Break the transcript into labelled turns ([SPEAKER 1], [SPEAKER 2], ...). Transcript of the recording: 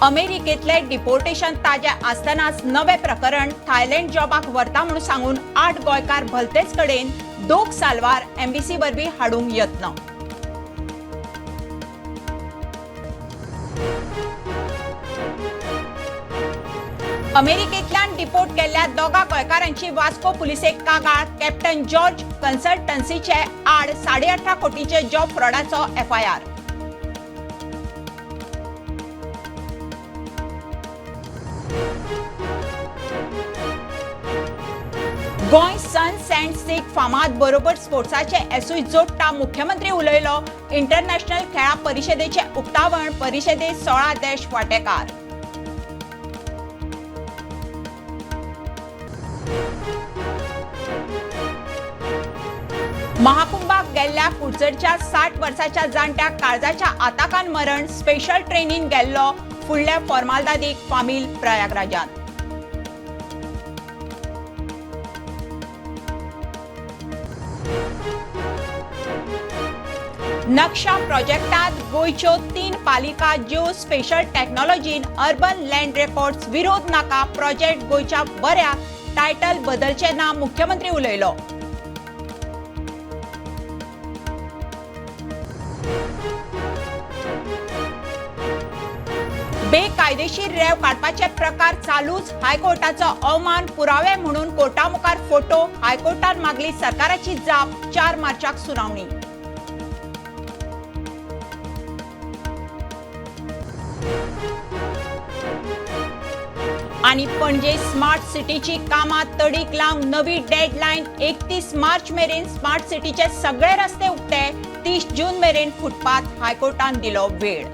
[SPEAKER 1] अमेरिकेतले डिपोर्टेशन ताजे आसतनाच नवे प्रकरण थायलंड जॉबाक व्हरता म्हणून सांगून 8 गोंयकार भलतेच कडेन दोग साल्वार एम्बेसी वरवीं हाडूंक यत्न. अमेरिकेंतल्यान डिपोर्ट केल्ल्या दोगा गोंयकारांची वास्को पुलिसेक कागाळ कॅप्टन जॉर्ज कन्सल्टन्सीचे आड 18.5 कोटींचे job फ्रॉडाचो FIR. Goa sons and सीख फामाद बरोबर स्पोर्ट्साचे एसूय जोडटा मुख्यमंत्री उलयलो. इंटरनॅशनल खेळा परिशदेचे उक्तावण परिशदेत 16 देश वांटेकार. महाकुंभाक गेल्ल्या कुडचडच्या 60 वर्साच्या जाणट्या काळजाच्या आताकान मरण. स्पेशल ट्रेनीन गेल्लो. फुडल्या फॉर्मालदादीक फामील प्रयागराजांत. नक्षा प्रोजेक्टात गोयच्यो 3 पालिका ज्यो स्पेशल टेक्नॉलॉजीन अर्बन लँड रेकॉर्ड्स विरोध नाका. प्रोजेक्ट गोयच्या बऱ्याक. टायटल बदलचे ना मुख्यमंत्री उलयलो. बेकायदेशीर रेव काडपाचे प्रकार चालूच. हायकोर्टाचो अवमान पुरावे म्हणून कोर्टामुखार फोटो. हायकोर्टान मागली सरकाराची जाप. 4 मार्चाक सुनावणी. आणि पणजे स्मार्ट सिटीची कामां तडीक लावंक नवी डेडलायन. 31 मार्च मेरेन स्मार्ट सिटीचे सगळे रस्ते उक्ते. 30 जून मेरेन फुटपाथ. हायकोर्टान दिलो वेळ.